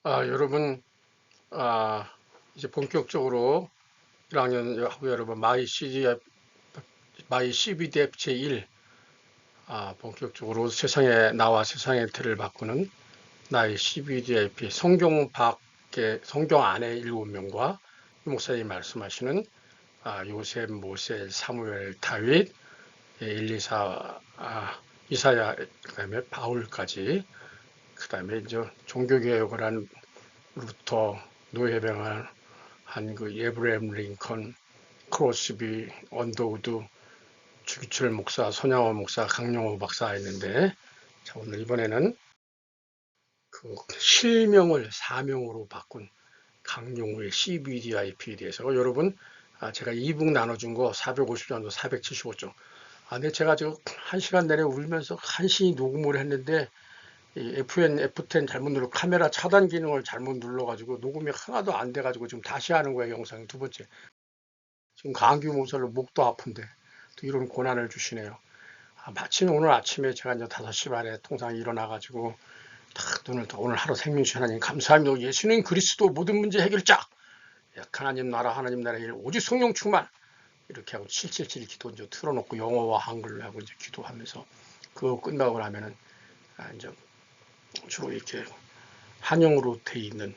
여러분, 아, 이제 본격적으로 1학년 하고 여러분, 마이 CBDF 제1, 본격적으로 세상에 나와 세상의 틀을 바꾸는 나의 CBDIP 성경 안에 7명과 목사님 말씀하시는 요셉, 모세, 사무엘, 다윗, 엘리사, 이사야, 그다음에 바울까지, 그다음에 이제 종교개혁을 한 루터, 노예병을 한 그 에브라임 링컨, 크로스비, 언더우드, 주기철 목사, 손양호 목사, 강용호 박사 했는데, 자, 오늘 이번에는 그 실명을 사명으로 바꾼 강용호의 CBDIP에 대해서 여러분, 제가 이북 나눠준 거 450장도 475쪽. 근데 제가 지금 1시간 내내 울면서 한시 녹음을 했는데 F10 잘못 눌러 카메라 차단 기능을 잘못 눌러가지고 녹음이 하나도 안 돼가지고 지금 다시 하는 거예요. 영상 두 번째. 지금 감기 몸살로 목도 아픈데 또 이런 고난을 주시네요. 마침 오늘 아침에 제가 이제 5시 반에 통상 일어나가지고 딱 눈을 떠 오늘 하루 생명주 하나님 감사합니다. 예수님 그리스도 모든 문제 해결자. 하나님 나라 하나님 나라 일 오직 성령 충만 이렇게 하고 777 기도 이제 틀어놓고 영어와 한글로 하고 이제 기도하면서 그거 끝나고 나면은 이제 주로 이렇게 한영으로 돼 있는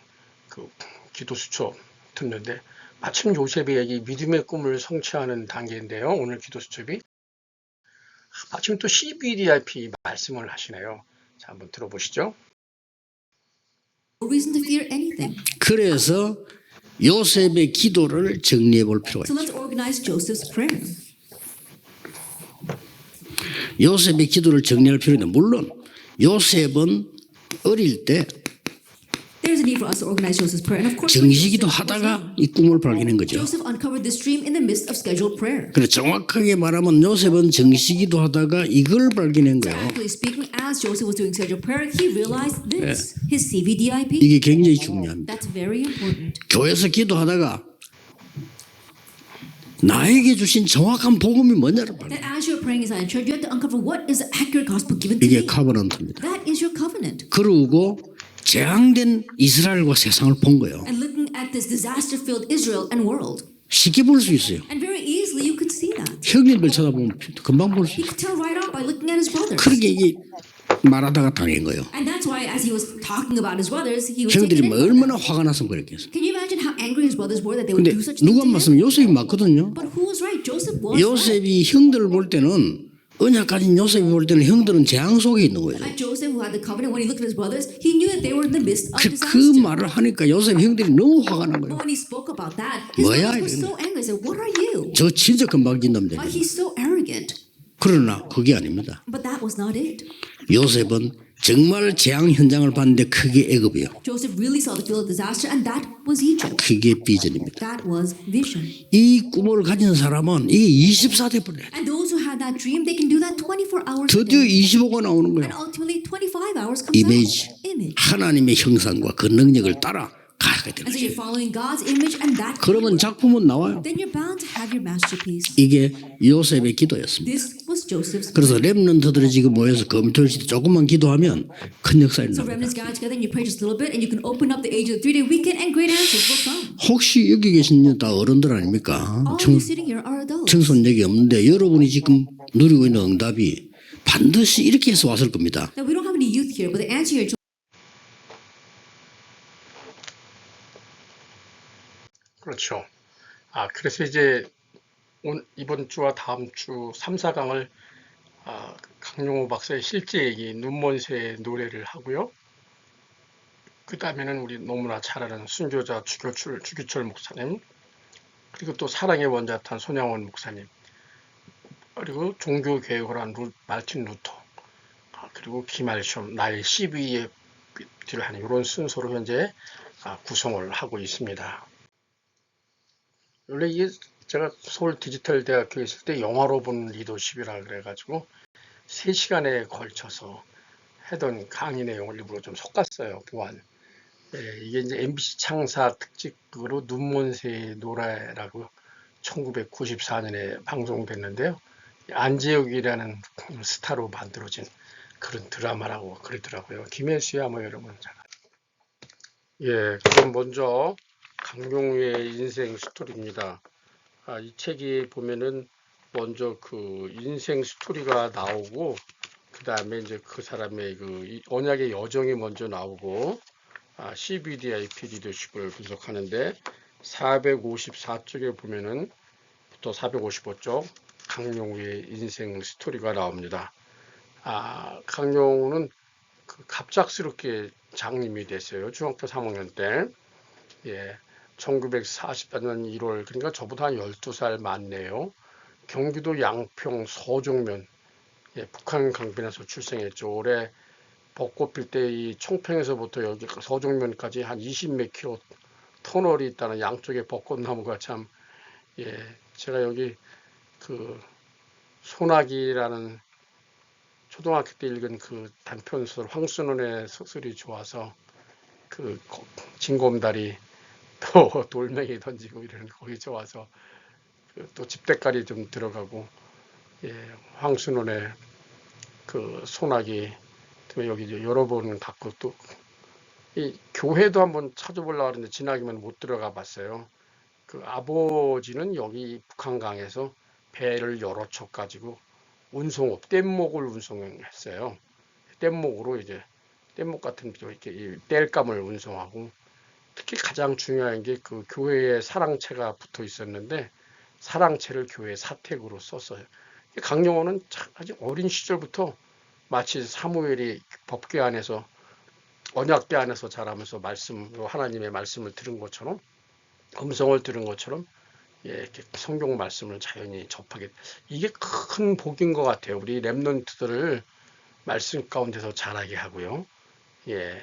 그 기도 수첩 듣는데 마침 요셉이 여기 믿음의 꿈을 성취하는 단계인데요. 오늘 기도 수첩이 마침 또 CBDIP 말씀을 하시네요. 자, 한번 들어보시죠. reason to fear anything. 그래서 요셉의 기도를 정리해 볼 필요가 So let's 있죠. organize Joseph's prayer. 요셉의 기도를 정리할 필요는 물론 요셉은 어릴 때 There's a need for us to organize Joseph's prayer, and of course, 정시기도 하다가 이 꿈을 발견한 거죠. Joseph uncovered this dream in the midst of scheduled prayer. 그래 정확하게 말하면 요셉은 정시기도 하다가 이걸 발견한 거예요. Practically speaking, as Joseph was doing scheduled prayer, he realized this, his CVDIP. 이게 굉장히 중요합니다. That's very important. 교회에서 기도하다가 나에게 주신 정확한 복음이 뭐냐를 발견. That as you're praying inside church, you have to uncover what is the accurate gospel given to 이게 me. 카버넌트입니다. That is your covenant. 그러고 재앙된 이스라엘과 세상을 본 거예요. And looking at this disaster-filled Israel and world, 쉽게 볼 수 있어요. and very easily you could see that. 형님들 쳐다보면 금방 볼 수 He 있어요. could tell right out by looking at his brothers. 그러게 이게 말하다가 당한 거예요. And that's why, as he was talking about his brothers, he was 형들이 taken in. 얼마나 화가 나서 그랬겠어요. Can you imagine how angry his brothers were that they would 근데 do such things 누가 to him? 말씀 요셉이 맞거든요. But who was right? Joseph was right. 요셉이 형들을 볼 때는 언약 가진 요셉이 볼 때는 형들은 재앙 속에 있는 거예요. And Joseph, who had the covenant, when he looked at his brothers, he knew that they were in the midst of 그 disaster. 말을 하니까 요셉 형들이 너무 화가 난 But 거예요. when he spoke about that, his 뭐야, brothers were 이러네. so angry. They said, "What are you? 저 진짜 금방진 놈들. He's so arrogant." 그러나 그게 아닙니다. But that was not it. 요셉은 정말 재앙 현장을 봤는데 그게 애굽이에요. Joseph really saw the field of disaster, and that was Egypt. 그게 비전입니다. That was vision. 이 꿈을 가진 사람은 이게 24대 버려요. And those who had that dream, they can do that 24 hours a 드디어 day. 25가 나오는 And 거예요. ultimately, 25 hours comes 이미지. out. Image. 하나님의 형상과 그 능력을 따라 가게 되는 And so 거죠. you're following God's image, and that. 그러면 작품은 나와요. Then you're bound to have your masterpiece. 이게 요셉의 기도였습니다. This was Joseph's. 그래서 렘넌트들이 지금 모여서 검토할 때 조금만 기도하면 큰 역사가 So 납니다. remnants gather together and you pray just a little bit and you can open up the age of the 3-day weekend and great answers will come. 혹시 여기 계신 다 어른들 아닙니까? All of you sitting here are adults. 청소년이 없는데 여러분이 지금 누리고 있는 응답이 반드시 이렇게 해서 왔을 겁니다. Now we don't have any youth here, but the answer here. 그렇죠. 그래서 이제 이번 주와 다음 주 3, 4강을 강용호 박사의 실제 얘기 눈먼 새의 노래를 하고요. 그 다음에는 우리 너무나 잘 아는 순교자 주기철 목사님, 그리고 또 사랑의 원자탄 손양원 목사님, 그리고 종교개혁을 한 말틴 루터, 그리고 김알숑, 나의 CBD를 하는 이런 순서로 현재 구성을 하고 있습니다. 원래 이게 제가 서울 디지털 대학교에 있을 때 영화로 본 리더십이라 그래가지고 3시간에 걸쳐서 하던 강의 내용을 일부러 좀 섞었어요. 보안. 이게 이제 MBC 창사 특집으로 눈먼 새의 노래라고 1994년에 방송됐는데요. 안재욱이라는 스타로 만들어진 그런 드라마라고 그러더라고요. 김혜수야 뭐 여러분 잘 예, 그럼 먼저 강용우의 인생 스토리입니다. 이 책이 보면은 먼저 그 인생 스토리가 나오고 그 다음에 이제 그 사람의 그 언약의 여정이 먼저 나오고 CBDIP 리더십을 분석하는데 454쪽에 보면은 부터 455쪽 강용우의 인생 스토리가 나옵니다. 강용우는 그 갑작스럽게 장님이 됐어요. 중학교 3학년 때. 예. 1944년 1월, 그러니까 저보다 한 12살 많네요. 경기도 양평 서종면, 예, 북한 강변에서 출생했죠. 올해 벚꽃 필 때 이 청평에서부터 여기 서종면까지 한 20 몇 킬로 터널이 있다는 양쪽에 벚꽃나무가 참, 예, 제가 여기 그 소나기라는 초등학교 때 읽은 그 단편소설 황순원의 소설이 좋아서 그 진곰다리 또 돌멩이 던지고 이러는 거기 좋아서 또 집대까지 좀 들어가고, 예, 황순원의 그 소나기 여기 이제 여러 번 갔고 또 이 교회도 한번 찾아보려고 하는데 지나기만 못 들어가 봤어요. 그 아버지는 여기 북한강에서 배를 여러 척 가지고 운송업 뗏목을 운송했어요. 뗏목으로 이제 뗏목 같은 이렇게 이 땔감을 운송하고, 특히 가장 중요한 게 그 교회에 사랑채가 붙어 있었는데 사랑채를 교회 사택으로 썼어요. 강영호는 아직 어린 시절부터 마치 사무엘이 법궤 안에서 언약궤 안에서 자라면서 말씀으로 하나님의 말씀을 들은 것처럼, 음성을 들은 것처럼, 예, 이렇게 성경 말씀을 자연히 접하게, 이게 큰 복인 것 같아요. 우리 랩런트들을 말씀 가운데서 자라게 하고요. 예.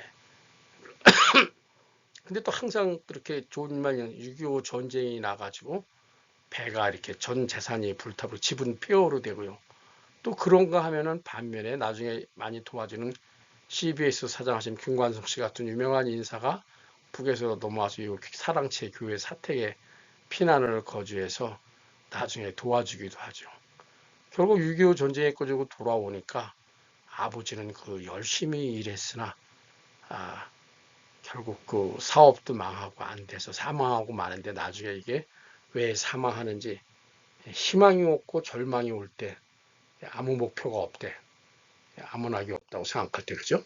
근데 또 항상 그렇게 좋은 일만, 6.25 전쟁이 나가지고 배가 이렇게 전 재산이 불타고 집은 폐허로 되고요. 또 그런가 하면은 반면에 나중에 많이 도와주는 CBS 사장하신 김관성 씨 같은 유명한 인사가 북에서 넘어와서 이 사랑채 교회 사택에 피난을 거주해서 나중에 도와주기도 하죠. 결국 6.25 전쟁에 꺼지고 돌아오니까 아버지는 그 열심히 일했으나 결국 그 사업도 망하고 안 돼서 사망하고 마는데, 나중에 이게 왜 사망하는지, 희망이 없고 절망이 올 때 아무 목표가 없대. 아무 낙이 없다고 생각할 때, 그죠?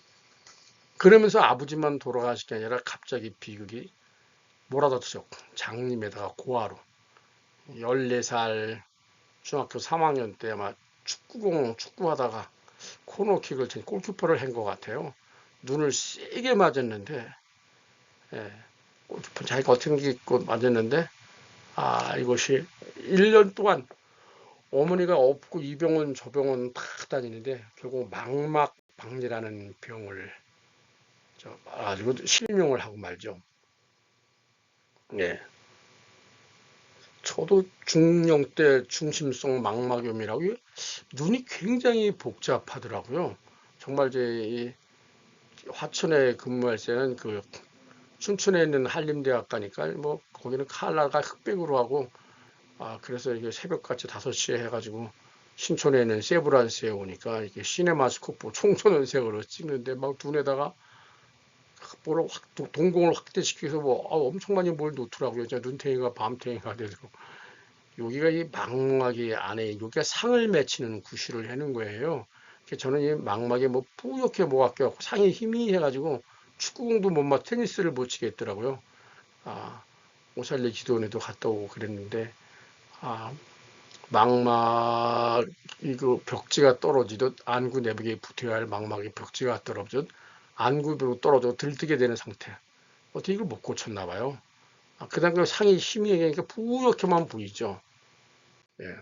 그러면서 아버지만 돌아가실 게 아니라 갑자기 비극이 몰아닥쳐 장님에다가 고아로 14살 중학교 3학년 때 아마 축구하다가 코너킥을 친 골키퍼를 한 것 같아요. 눈을 세게 맞았는데, 예, 골키퍼 자기가 어떻게 입고 맞았는데, 이것이 1년 동안 어머니가 없고 이 병원 저 병원 다 다니는데 결국 망막박리라는 병을 가지고 실명을 하고 말죠. 예. 저도 중령 때 중심성 망막염이라고, 눈이 굉장히 복잡하더라고요. 정말 제 화천에 근무할 때는 그 춘천에 있는 한림대학 가니까 뭐 거기는 칼라가 흑백으로 하고, 그래서 이게 새벽같이 5시에 해가지고 신촌에 있는 세브란스에 오니까 이게 시네마스코프 총소년색으로 찍는데 막 눈에다가 뭐를 동공을 확대시켜서 뭐 엄청 많이 뭘 놓더라고요. 눈탱이가 밤탱이가 되고, 여기가 이 망막이 안에 여기가 상을 맺히는 구실을 해는 거예요. 저는 이 망막에 뭐 뿌옇게 뭐가 껴갖고 상이 희미해가지고 축구공도 못 맞, 테니스를 못 치겠더라고요. 오살리 기도원에도 갔다 오고 그랬는데, 망막 이거 벽지가 떨어지듯 안구 내부에 붙어야 할 망막의 벽지가 떨어지듯 안구로 떨어져 들뜨게 되는 상태. 어떻게 이걸 못 고쳤나 봐요. 그 다음에 상이 희미하니까 뿌옇게만 보이죠. 예.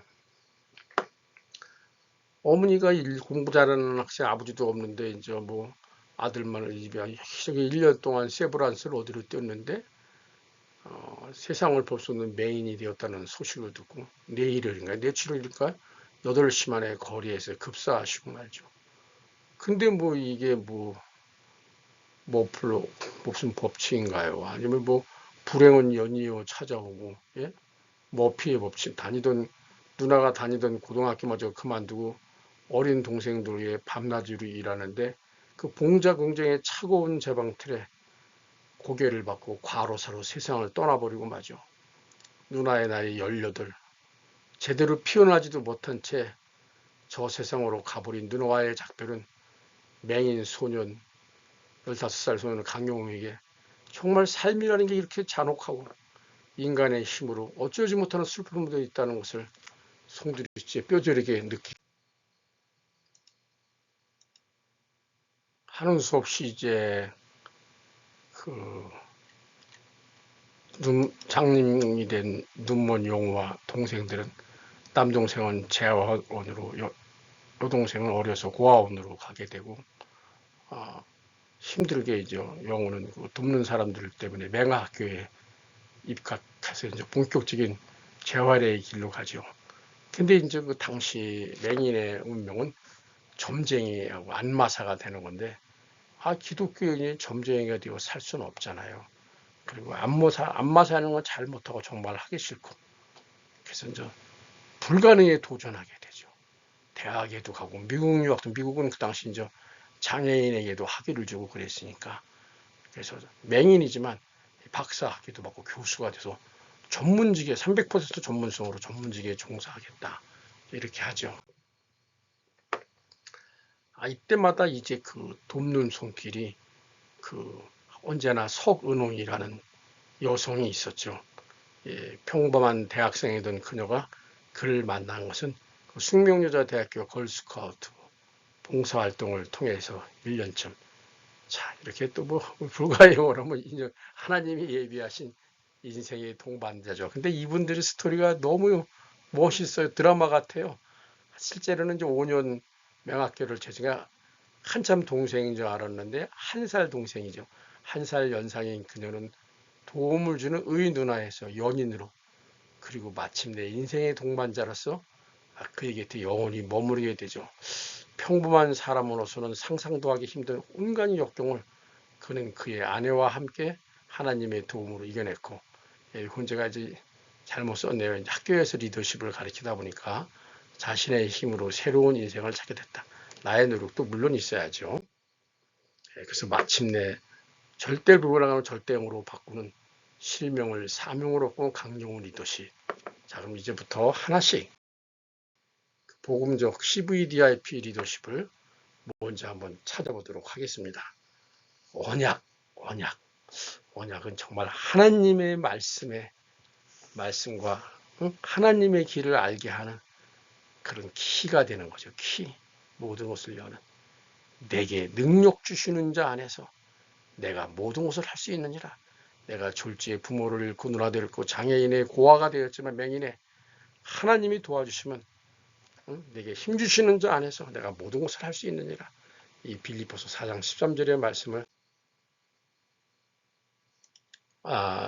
어머니가 공부 잘하는 학생, 아버지도 없는데 이제 뭐 아들만을 입에 저기 1년 동안 세브란스를 어디로 뛰었는데 세상을 볼 수 없는 맹인이 되었다는 소식을 듣고 내일일인가 내출일일까 8시 만에 거리에서 급사하시고 말죠. 근데 뭐 이게 무슨 법칙인가요? 아니면 뭐 불행은 연이어 찾아오고, 예? 머피의 법칙, 누나가 다니던 고등학교마저 그만두고 어린 동생들 위해 밤낮으로 일하는데 그 봉자 공장의 차가운 제방틀에 고개를 받고 과로사로 세상을 떠나버리고 마죠. 누나의 나이 18, 제대로 피어나지도 못한 채 저 세상으로 가버린 누나와의 작별은 맹인 소년, 15살 소년 강용욱에게 정말 삶이라는 게 이렇게 잔혹하고 인간의 힘으로 어쩌지 못하는 슬픔도 있다는 것을 송두리째 뼈저리게 하는 수 없이 이제 그 장님이 된 눈먼 용우와 동생들은 남동생은 재화원으로 여동생은 어려서 고아원으로 가게 되고 힘들게 이제 영우는 그 돕는 사람들 때문에 맹아학교에 입학해서 이제 본격적인 재활의 길로 가죠. 근데 이제 그 당시 맹인의 운명은 점쟁이하고 안마사가 되는 건데 기독교인이 점쟁이가 되어 살 수는 없잖아요. 그리고 안마사하는 건 잘 못하고 정말 하기 싫고 그래서 이제 불가능에 도전하게 되죠. 대학에도 가고 미국 유학도 미국은 그 당시 이제 장애인에게도 학위를 주고 그랬으니까 그래서 맹인이지만 박사 학위도 받고 교수가 돼서 전문직에 300% 전문성으로 전문직에 종사하겠다 이렇게 하죠. 이때마다 이제 그 돕는 손길이 그 언제나 석은홍이라는 여성이 있었죠. 평범한 대학생이던 그녀가 그를 만난 것은 그 숙명여자대학교 걸스카우트 봉사활동을 통해서 1년쯤 이렇게 또 뭐 불가용어로 뭐 하나님이 예비하신 인생의 동반자죠. 근데 이분들의 스토리가 너무 멋있어요. 드라마 같아요. 실제로는 이제 5년 명학교를 제가 한참 동생인 줄 알았는데 1살 동생이죠. 1살 연상인 그녀는 도움을 주는 의 누나에서 연인으로 그리고 마침내 인생의 동반자로서 그의 곁에 영원히 머무르게 되죠. 평범한 사람으로서는 상상도 하기 힘든 온갖 역경을 그는 그의 아내와 함께 하나님의 도움으로 이겨냈고 혼자가 이제 잘못 썼네요. 학교에서 리더십을 가르치다 보니까 자신의 힘으로 새로운 인생을 찾게 됐다. 나의 노력도 물론 있어야죠. 그래서 마침내 절대 불가능한 절대형으로 바꾸는 실명을 사명으로 꾼 강용우 리더십. 자, 그럼 이제부터 하나씩 복음적 CVDIP 리더십을 먼저 한번 찾아보도록 하겠습니다. 언약은 정말 하나님의 말씀과 하나님의 길을 알게 하는 그런 키가 되는 거죠. 키. 모든 것을 여는. 내게 능력 주시는 자 안에서 내가 모든 것을 할 수 있느니라. 내가 졸지에 부모를 잃고 누나들 잃고 장애인의 고아가 되었지만 맹인의 하나님이 도와주시면 내게 힘 주시는 자 안에서 내가 모든 것을 할 수 있느니라. 이 빌립보서 4장 13절의 말씀을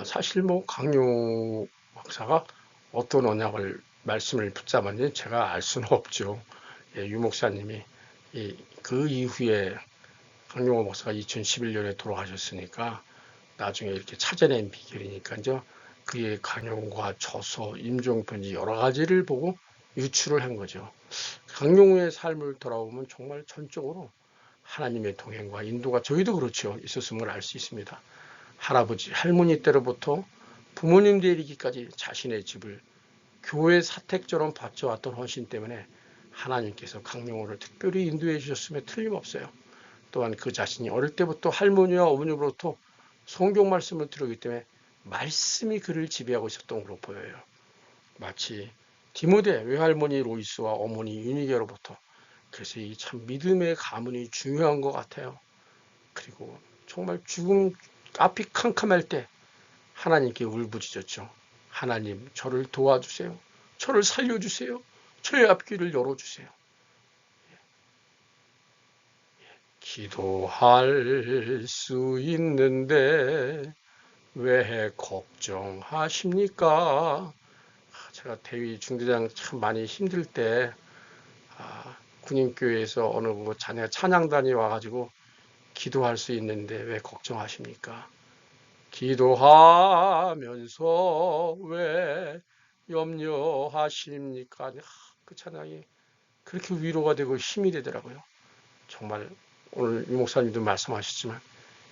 사실 뭐 강요 박사가 어떤 언약을 말씀을 붙잡았는지 제가 알 수는 없죠. 유 목사님이 그 이후에 강용호 목사가 2011년에 돌아가셨으니까 나중에 이렇게 찾아낸 비결이니까 이제 그의 강용과 저서, 임종편지 여러 가지를 보고 유출을 한 거죠. 강용호의 삶을 돌아보면 정말 전적으로 하나님의 동행과 인도가 저희도 그렇죠. 있었음을 알 수 있습니다. 할아버지, 할머니 때로부터 부모님 되리기까지 자신의 집을 교회 사택처럼 바쳐왔던 헌신 때문에 하나님께서 강용호를 특별히 인도해 주셨음에 틀림없어요. 또한 그 자신이 어릴 때부터 할머니와 어머니로부터 성경 말씀을 들었기 때문에 말씀이 그를 지배하고 있었던 걸로 보여요. 마치 디모데 외할머니 로이스와 어머니 유니게로부터. 그래서 이 참 믿음의 가문이 중요한 것 같아요. 그리고 정말 죽음 앞이 캄캄할 때 하나님께 울부짖었죠. 하나님, 저를 도와주세요. 저를 살려주세요. 저의 앞길을 열어주세요. 기도할 수 있는데 왜 걱정하십니까? 제가 대위 중대장 참 많이 힘들 때 군인교회에서 어느 자네 찬양단이 와가지고 기도할 수 있는데 왜 걱정하십니까? 기도하면서 왜 염려하십니까? 그 찬양이 그렇게 위로가 되고 힘이 되더라고요. 정말 오늘 유 목사님도 말씀하셨지만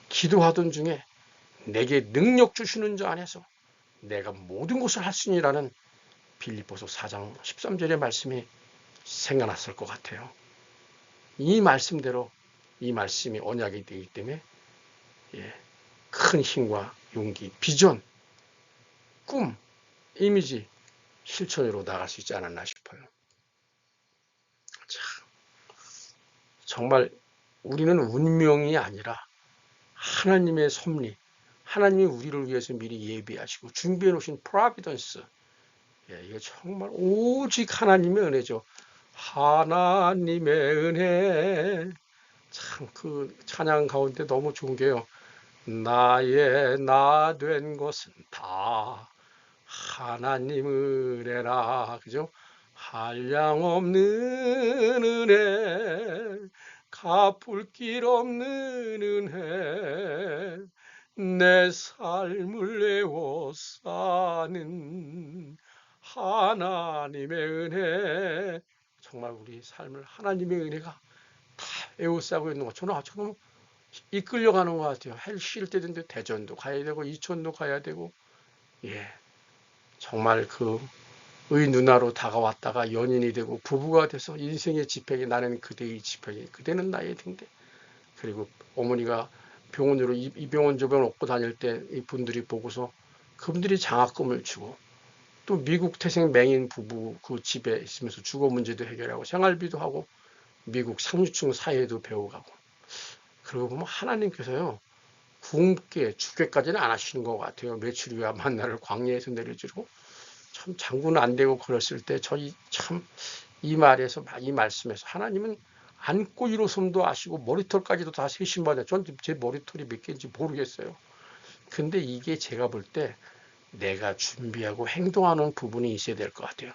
기도하던 중에 내게 능력 주시는 자 안에서 내가 모든 것을 할 수 있니라는 빌립보서 4장 13절의 말씀이 생각났을 것 같아요. 이 말씀대로 이 말씀이 언약이 되기 때문에 큰 힘과 용기, 비전, 꿈, 이미지, 실천으로 나갈 수 있지 않았나 싶어요. 참, 정말 우리는 운명이 아니라 하나님의 섭리, 하나님이 우리를 위해서 미리 예비하시고 준비해 놓으신 프로비던스, 이게 정말 오직 하나님의 은혜죠. 하나님의 은혜. 참 그 찬양 가운데 너무 좋은 게요. 나의 나 된 것은 다 하나님 은혜라. 그죠? 한량없는 은혜, 갚을 길 없는 은혜, 내 삶을 내어 사는 하나님의 은혜. 정말 우리 삶을 하나님의 은혜가 다 에워싸고 있는 것. 저는 아주 너무 이끌려가는 것 같아요. 쉴 때든지 대전도 가야 되고 이천도 가야 되고, 정말 의 누나로 다가왔다가 연인이 되고 부부가 돼서 인생의 지팡이, 나는 그대의 지팡이, 그대는 나의 등대. 그리고 어머니가 병원으로 이 병원 저 병원 얻고 다닐 때 이 분들이 보고서 그분들이 장학금을 주고, 또 미국 태생 맹인 부부 그 집에 있으면서 주거 문제도 해결하고 생활비도 하고 미국 상류층 사회도 배워가고. 그러고 보면 하나님께서요, 굶게 죽게까지는 안 하시는 것 같아요. 며칠 후에 만나를 광야에서 내려주고. 참 장구는 안 되고 그랬을 때 저희 참 이 말에서, 이 말씀에서 하나님은 안고 일어섬도 아시고 머리털까지도 다 세신 받아요. 전 제 머리털이 몇 개인지 모르겠어요. 근데 이게 제가 볼 때 내가 준비하고 행동하는 부분이 있어야 될 것 같아요.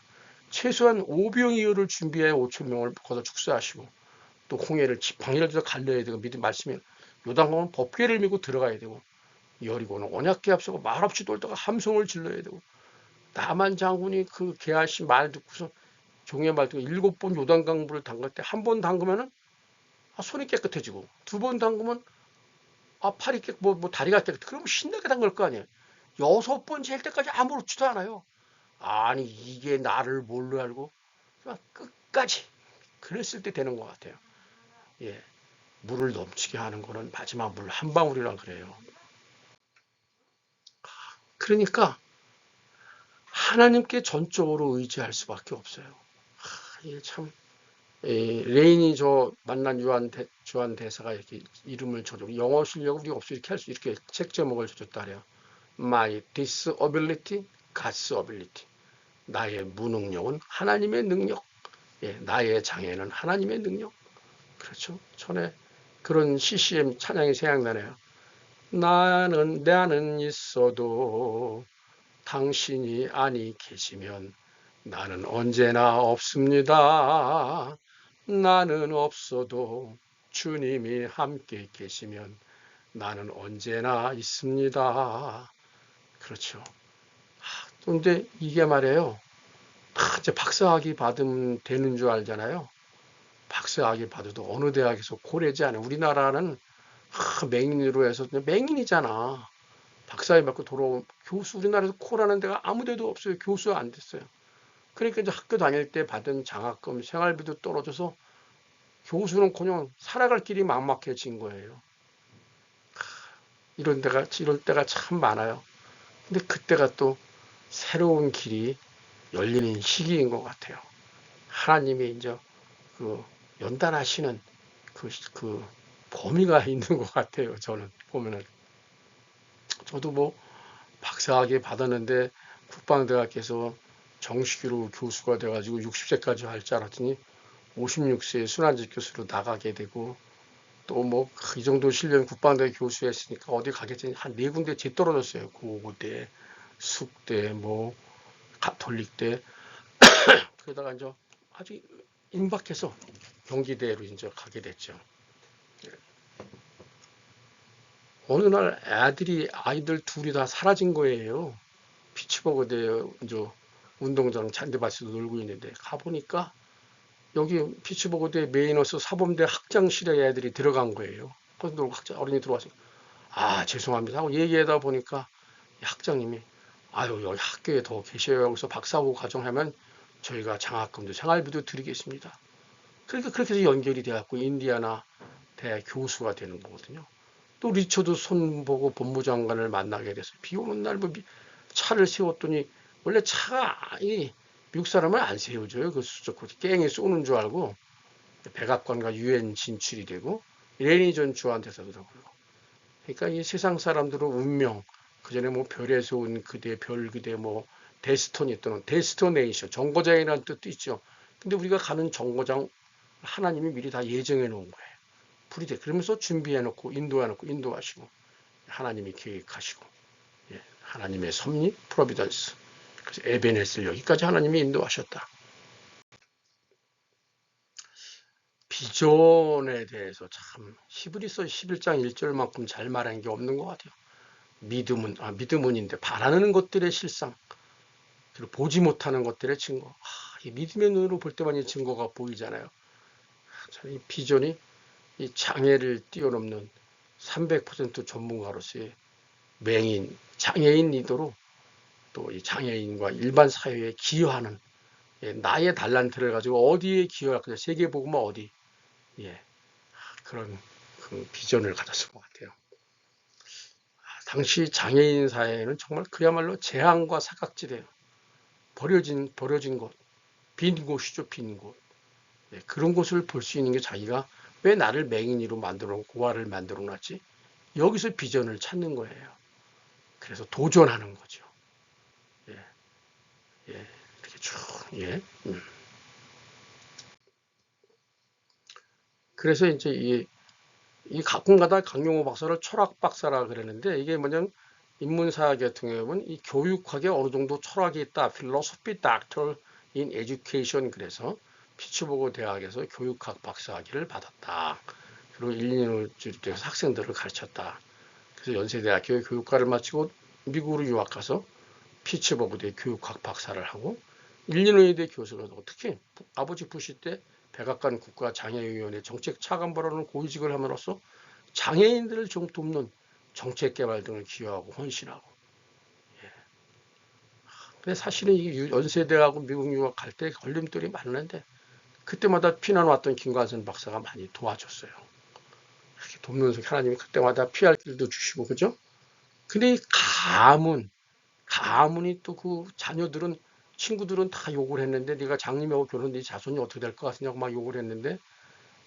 최소한 오병이어를 준비해 5천 명을 걷어 축사하시고, 또 홍해를 지팡이를 들어 갈려야 되고, 믿음 말씀이 요단강은 법궤를 메고 들어가야 되고, 여리고는 언약궤 앞서고 말없이 돌다가 함성을 질러야 되고, 나만 장군이 그 계하신 말 듣고서 종의 말 듣고 7번 요단강물을 담글 때 한 번 담그면은 손이 깨끗해지고, 2번 담그면 팔이 뭐 다리가 깨끗해. 그러면 신나게 담글 거 아니에요. 6번째 할 때까지 아무렇지도 않아요. 아니 이게 나를 뭘로 알고 끝까지 그랬을 때 되는 것 같아요. 물을 넘치게 하는 거는 마지막 물 한 방울이란 그래요. 그러니까 하나님께 전적으로 의지할 수밖에 없어요. 이게 참, 레인이 저 만난 주한 대사가 이렇게 이름을 줘도 영어 실력을 우리가 없이 이렇게 할 수, 이렇게 책 제목을 줘줬다 그래요. My disability, God's ability. 나의 무능력은 하나님의 능력. 나의 장애는 하나님의 능력. 그렇죠. 전에 그런 CCM 찬양이 생각나네요. 나는 있어도 당신이 아니 계시면 나는 언제나 없습니다. 나는 없어도 주님이 함께 계시면 나는 언제나 있습니다. 그렇죠. 그런데 이게 말이에요. 이제 박사학위 받으면 되는 줄 알잖아요. 박사학위 받아도 어느 대학에서 고래지 않아요. 우리나라는 맹인으로 해서 맹인이잖아. 박사학위 받고 돌아온 교수, 우리나라에서 코라는 데가 아무 데도 없어요. 교수 안 됐어요. 그러니까 이제 학교 다닐 때 받은 장학금, 생활비도 떨어져서 교수는 살아갈 길이 막막해진 거예요. 이럴 때가 참 많아요. 근데 그때가 또 새로운 길이 열리는 시기인 것 같아요. 하나님이 이제 연단하시는 그 범위가 있는 것 같아요. 저는 보면은. 저도 뭐 박사학위 받았는데 국방대학에서 정식으로 교수가 돼가지고 60세까지 할 줄 알았더니 56세에 순환직 교수로 나가게 되고, 또 뭐 이 정도 실력 국방대 교수했으니까 어디 가겠지. 한 4군데 재 떨어졌어요. 고고대, 숙대, 뭐 가톨릭대. 그러다가 이제 아주 임박해서 경기대로 이제 가게 됐죠. 어느 날 아이들 둘이 다 사라진 거예요. 피츠버그대 이제 운동장 잔디밭에서 놀고 있는데 가보니까 여기 피츠버그대 메이너스 사범대 학장실에 애들이 들어간 거예요. 그래서 어린이 들어와서 아, 죄송합니다 하고 얘기하다 보니까 학장님이 아유, 여기 학교에 더 계셔요. 여기서 박사학위 과정하면 저희가 장학금도 생활비도 드리겠습니다. 그러니까 그렇게 해서 연결이 돼갖고 인디아나 대학 교수가 되는 거거든요. 또 리처드 손보고 법무장관을 만나게 돼서 비 오는 날 뭐 차를 세웠더니 원래 차가 이 미국 사람을 안 세워줘요. 그 수적 깽에 쏘는 줄 알고 백악관과 유엔 진출이 되고 레니 전 주한테서 그러고요. 그러니까 이 세상 사람들은 운명 그전에 뭐 별에서 온 그대 별 그대 뭐 데스토니 또는 데스토네이션 정거장이라는 뜻도 있죠. 근데 우리가 가는 정거장 하나님이 미리 다 예정해 놓은 거예요. 불이 돼. 그러면서 준비해 놓고 인도해 놓고 인도하시고 하나님이 계획하시고 예, 하나님의 섭리 프로비던스. 그래서 에베네스를 여기까지 하나님이 인도하셨다. 비전에 대해서 참 히브리서 11장 1절만큼 잘 말한 게 없는 것 같아요. 믿음은인데 바라는 것들의 실상, 그리고 보지 못하는 것들의 증거. 이 믿음의 눈으로 볼 때만 이 증거가 보이잖아요. 이 비전이 이 장애를 뛰어넘는 300% 전문가로서의 맹인, 장애인 리더로 또 이 장애인과 일반 사회에 기여하는 나의 달란트를 가지고 어디에 기여할 거냐, 세계복음화 어디, 예, 그런 그 비전을 가졌을 것 같아요. 당시 장애인 사회는 정말 그야말로 재앙과 사각지대예요. 버려진 곳, 빈 곳이죠, 빈 곳. 그런 곳을 볼 수 있는 게 자기가 왜 나를 맹인이로 고아를 만들어 놨지? 여기서 비전을 찾는 거예요. 그래서 도전하는 거죠. 예, 예, 이렇게 쭉, 예. 그래서 이제 이 가끔가다 강용호 박사를 철학 박사라 그랬는데 이게 뭐냐면 인문사 계통에 보면 이 교육학에 어느 정도 철학이 있다. Philosophy Doctor in Education 그래서 피츠버그 대학에서 교육학 박사학위를 받았다. 그리고 1년을 학생들을 가르쳤다. 그래서 연세대학교 교육과를 마치고 미국으로 유학 가서 피츠버그대 교육학 박사를 하고 1년 의대 교수가 되고 특히 아버지 부시 때 백악관 국가장애위원회 정책차관보라는 고위직을 함으로써 장애인들을 좀 돕는 정책개발 등을 기여하고 헌신하고. 근데 사실은 이 연세대하고 미국 유학 갈 때 걸림돌이 많은데 그때마다 피난 왔던 김관선 박사가 많이 도와줬어요. 이렇게 돕면서 하나님이 그때마다 피할 길도 주시고 그죠? 근데 이 가문이 또 그 자녀들은 친구들은 다 욕을 했는데 네가 장님하고 결혼돼 자손이 어떻게 될 것 같으냐고 막 욕을 했는데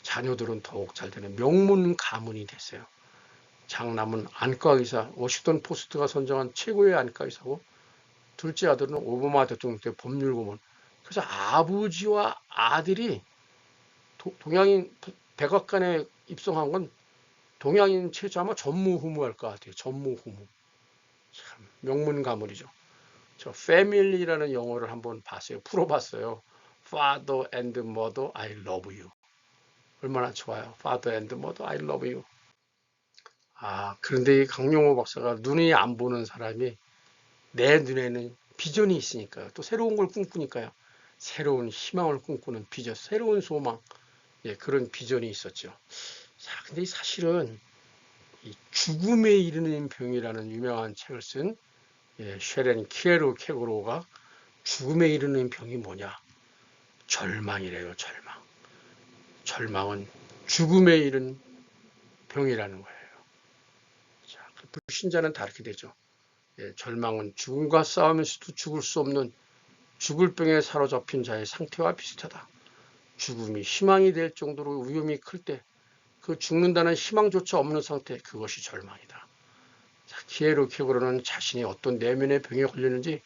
자녀들은 더욱 잘 되는 명문 가문이 됐어요. 장남은 안과의사, 워싱턴 포스트가 선정한 최고의 안과의사고 둘째 아들은 오바마 대통령 때 법률고문. 그래서 아버지와 아들이 동양인 백악관에 입성한 건 동양인 최초 아마 전무후무할 것 같아요. 전무후무. 참 명문 가문이죠. 저 패밀리라는 영어를 한번 봤어요. 풀어봤어요. Father and Mother, I love you. 얼마나 좋아요. Father and Mother, I love you. 그런데 이 강용호 박사가 눈이 안 보는 사람이 내 눈에는 비전이 있으니까요. 또 새로운 걸 꿈꾸니까요. 새로운 희망을 꿈꾸는 비전, 새로운 소망, 그런 비전이 있었죠. 자, 근데 사실은 이 죽음에 이르는 병이라는 유명한 책을 쓴 쉐렌 키에로 케고로가 죽음에 이르는 병이 뭐냐? 절망이래요, 절망. 절망은 죽음에 이른 병이라는 거예요. 자, 불신자는 다르게 되죠. 절망은 죽음과 싸우면서도 죽을 수 없는 죽을 병에 사로잡힌 자의 상태와 비슷하다. 죽음이 희망이 될 정도로 위험이 클 때 그 죽는다는 희망조차 없는 상태, 그것이 절망이다. 자, 키에로 케고로는 자신이 어떤 내면의 병에 걸렸는지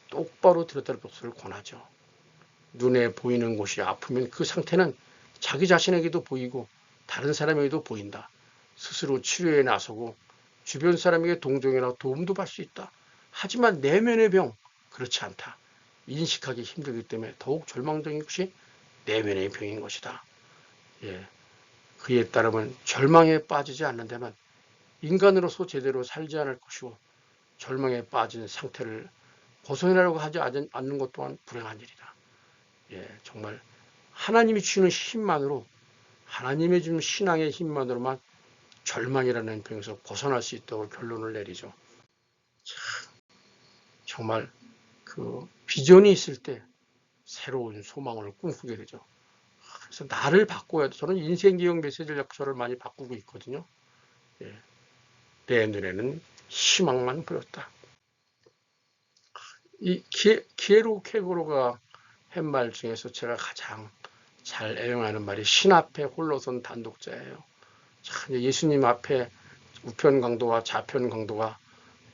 똑바로 들여다볼 것을 권하죠. 눈에 보이는 곳이 아프면 그 상태는 자기 자신에게도 보이고 다른 사람에게도 보인다. 스스로 치료에 나서고 주변 사람에게 동정이나 도움도 받을 수 있다. 하지만 내면의 병, 그렇지 않다. 인식하기 힘들기 때문에 더욱 절망적인 것이 내면의 병인 것이다. 그에 따르면 절망에 빠지지 않는다면 인간으로서 제대로 살지 않을 것이고 절망에 빠진 상태를 벗어나려고 하지 않는 것 또한 불행한 일이다. 정말 하나님이 주시는 힘만으로 하나님의 주는 신앙의 힘만으로만 절망이라는 병에서 벗어날 수 있도록 결론을 내리죠. 정말 그 비전이 있을 때 새로운 소망을 꿈꾸게 되죠. 그래서 나를 바꿔야 돼. 저는 인생기억 메시지를 저를 많이 바꾸고 있거든요. 예, 내 눈에는 희망만 보였다. 이 키에로 케고로가 한 말 중에서 제가 가장 잘 애용하는 말이 신 앞에 홀로선 단독자예요. 참 예수님 앞에 우편 강도와 좌편 강도가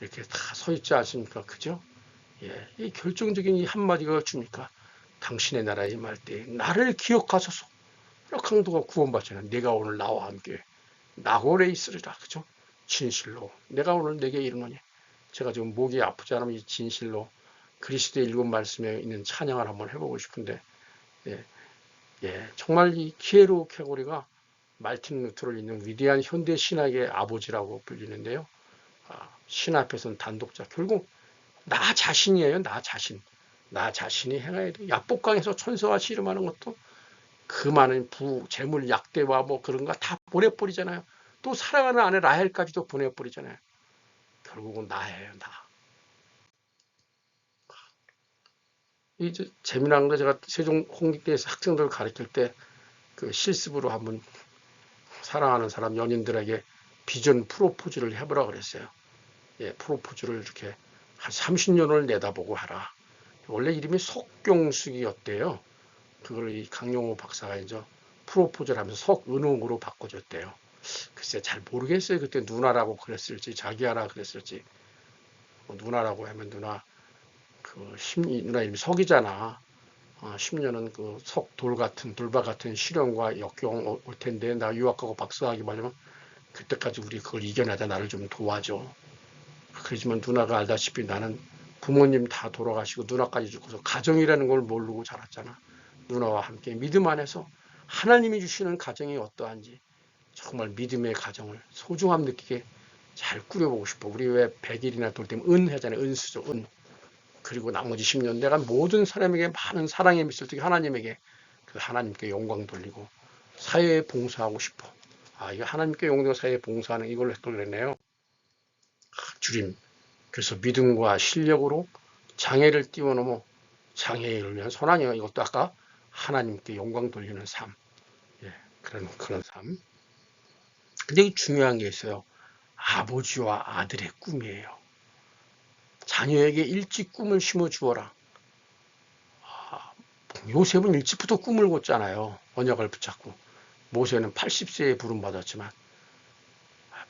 이렇게 다 서 있지 않습니까? 그죠? 예, 이 결정적인 이 한마디가 줍니까? 당신의 나라에 임할 때 나를 기억하소서. 강도가 구원받잖아요. 내가 오늘 나와 함께 나골에 있으리라. 그죠? 진실로 내가 오늘 내게 이르노니. 제가 지금 목이 아프지 않으면 이 진실로 그리스도의 일곱 말씀에 있는 찬양을 한번 해보고 싶은데, 예, 예, 정말 이 키에로 케고리가 말틴 루터를 잇는 위대한 현대 신학의 아버지라고 불리는데요. 신 앞에서는 단독자. 결국 나 자신이에요. 나 자신. 나 자신이 행해야 돼. 약복강에서 천사와 씨름하는 것도 그 많은 재물, 약대와 뭐 그런 거 다 보내버리잖아요. 또 사랑하는 아내 라헬까지도 보내버리잖아요. 결국은 나예요, 나. 이제 재미난 거 제가 세종 홍익대에서 학생들 가르칠 때 그 실습으로 한번 사랑하는 사람 연인들에게 비전 프로포즈를 해보라 그랬어요. 예, 프로포즈를 이렇게 한 30년을 내다보고 하라. 원래 이름이 석경숙이었대요. 그걸 이 강용호 박사가 이제 프로포즈를 하면서 석은웅으로 바꿔줬대요. 글쎄 잘 모르겠어요. 그때 누나라고 그랬을지 자기야라 그랬을지. 누나라고 하면 누나 누나 이름이 석이잖아. 10년은 그 석돌 같은 돌바 같은 시련과 역경 올 텐데 나 유학하고 박사학위 하려면 그때까지 우리 그걸 이겨내자. 나를 좀 도와줘. 그렇지만 누나가 알다시피 나는 부모님 다 돌아가시고 누나까지 죽어서 가정이라는 걸 모르고 자랐잖아. 누나와 함께 믿음 안에서 하나님이 주시는 가정이 어떠한지 정말 믿음의 가정을 소중함 느끼게 잘 꾸려보고 싶어. 우리 왜 100일이나 돌 때면 은 하잖아요. 은수죠. 은. 그리고 나머지 10년 내가 모든 사람에게 많은 사랑의 미소를 뜨게 하나님에게 그 하나님께 영광 돌리고 사회에 봉사하고 싶어. 이거 하나님께 영광 사회에 봉사하는 이걸 또 그랬네요. 주님. 그래서 믿음과 실력으로 장애를 뛰어넘어 장애인을 위한 선왕이에요. 이것도 아까 하나님께 영광 돌리는 삶. 예, 그런 삶. 근데 중요한 게 있어요. 아버지와 아들의 꿈이에요. 자녀에게 일찍 꿈을 심어 주어라. 요셉은 일찍부터 꿈을 꿨잖아요. 언약을 붙잡고. 모세는 80세에 부름받았지만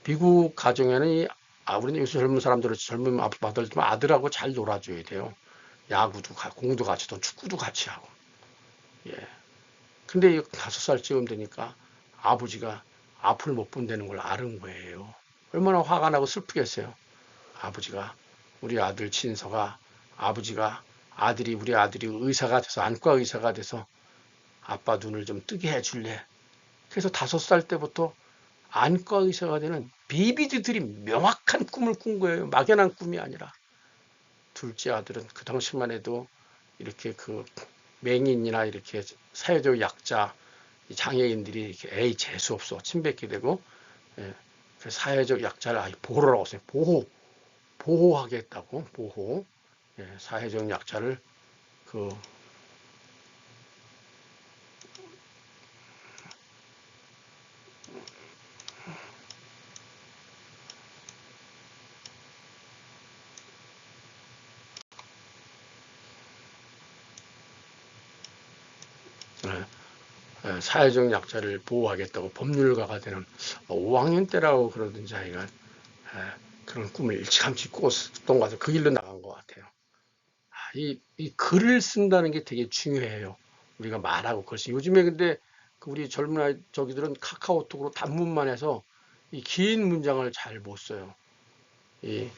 미국 가정에는 우리는 요새 젊은 사람들은 젊은 아들지만 아들하고 잘 놀아줘야 돼요. 야구도 공도 같이 또 축구도 같이 하고. 예. 근데 5살쯤 되니까 아버지가 앞을 못 본다는 걸 아는 거예요. 얼마나 화가 나고 슬프겠어요. 아버지가 우리 아들 진서가 우리 아들이 의사가 돼서 안과 의사가 돼서 아빠 눈을 좀 뜨게 해줄래. 그래서 5살 때부터 안과 의사가 되는 비비드들이 명확한 꿈을 꾼 거예요. 막연한 꿈이 아니라. 둘째 아들은 그 당시만 해도 이렇게 그 맹인이나 이렇게 사회적 약자 장애인들이 이렇게 에이 재수 없어 침뱉게 되고, 예, 그 사회적 약자를 보호라고 했어요. 보호하겠다고 보호. 예, 사회적 약자를 그 사회적 약자를 보호하겠다고 법률가가 되는 5학년 때라고 그러든지 하여간 그런 꿈을 일찌감치 꿨던 것 같아요. 그 길로 나간 것 같아요. 이 글을 쓴다는 게 되게 중요해요. 우리가 말하고 글 쓰. 요즘에 근데 우리 젊은 아이 저기들은 카카오톡으로 단문만 해서 이 긴 문장을 잘 못 써요. 이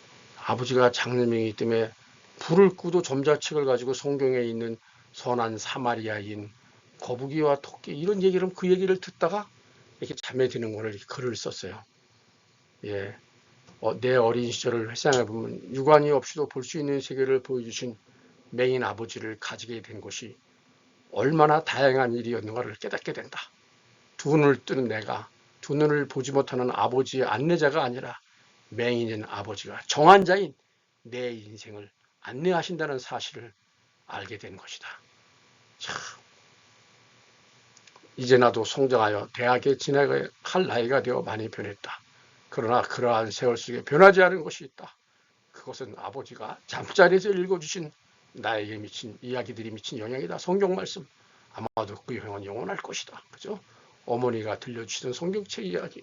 아버지가 장르명이기 때문에 불을 끄도 점자책을 가지고 성경에 있는 선한 사마리아인 거북이와 토끼 이런 얘기를 그 얘기를 듣다가 이렇게 잠에 드는 거를 이렇게 글을 썼어요. 예, 내 어린 시절을 회상해 보면 유관이 없이도 볼 수 있는 세계를 보여주신 맹인 아버지를 가지게 된 것이 얼마나 다양한 일이었는가를 깨닫게 된다. 두 눈을 뜨는 내가 두 눈을 보지 못하는 아버지의 안내자가 아니라 맹인인 아버지가 정한자인 내 인생을 안내하신다는 사실을 알게 된 것이다. 참, 이제 나도 성장하여 대학에 진학할 나이가 되어 많이 변했다. 그러나 그러한 세월 속에 변하지 않은 것이 있다. 그것은 아버지가 잠자리에서 읽어주신 나에게 미친 이야기들이 미친 영향이다. 성경 말씀. 아마도 그 영향은 영원할 것이다. 그죠? 어머니가 들려주시던 성경책 이야기.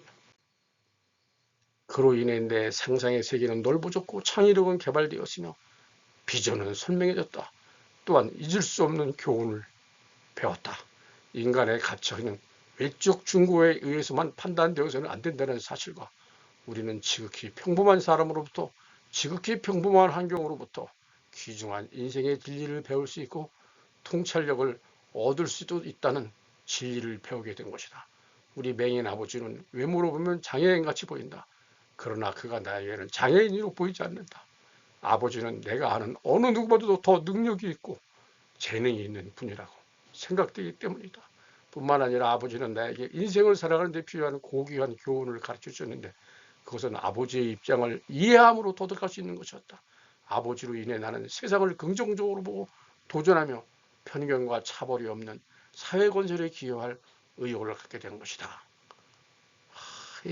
그로 인해 내 상상의 세계는 넓어졌고 창의력은 개발되었으며 비전은 선명해졌다. 또한 잊을 수 없는 교훈을 배웠다. 인간의 가치는 외적 증거에 의해서만 판단되어서는 안 된다는 사실과 우리는 지극히 평범한 사람으로부터 지극히 평범한 환경으로부터 귀중한 인생의 진리를 배울 수 있고 통찰력을 얻을 수도 있다는 진리를 배우게 된 것이다. 우리 맹인 아버지는 외모로 보면 장애인같이 보인다. 그러나 그가 나에게는 장애인으로 보이지 않는다. 아버지는 내가 아는 어느 누구보다도 더 능력이 있고 재능이 있는 분이라고 생각되기 때문이다. 뿐만 아니라 아버지는 나에게 인생을 살아가는 데 필요한 고귀한 교훈을 가르쳐 주셨는데 그것은 아버지의 입장을 이해함으로 도덕할 수 있는 것이었다. 아버지로 인해 나는 세상을 긍정적으로 보고 도전하며 편견과 차별이 없는 사회 건설에 기여할 의욕을 갖게 된 것이다.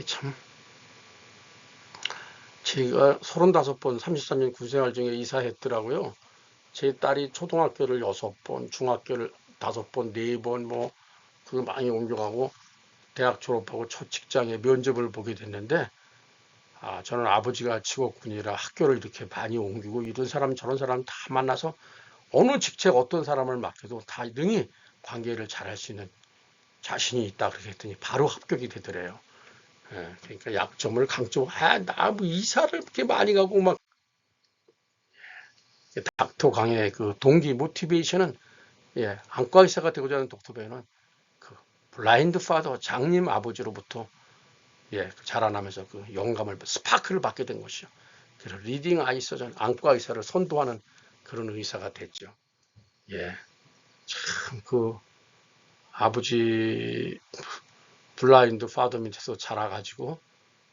참, 제가 35번 33년 군생활 중에 이사했더라고요. 제 딸이 초등학교를 6번, 중학교를 5번, 4번 그 많이 옮겨가고 대학 졸업하고 첫 직장에 면접을 보게 됐는데 저는 아버지가 직업군이라 학교를 이렇게 많이 옮기고 이런 사람 저런 사람 다 만나서 어느 직책 어떤 사람을 맡겨도 다 능히 관계를 잘할 수 있는 자신이 있다 그렇게 했더니 바로 합격이 되더래요. 그러니까 약점을 강조. 나 뭐 이사를 이렇게 많이 가고 막 닥터 강의 그 동기 모티베이션은 안과 의사가 되고자 하는 닥터 배는 그 블라인드 파더 장님 아버지로부터 자라나면서 그 영감을 스파크를 받게 된 것이죠. 그래서 리딩 아이 서전 안과 의사를 선도하는 그런 의사가 됐죠. 참 그 아버지 블라인드 파더 밑에서 자라가지고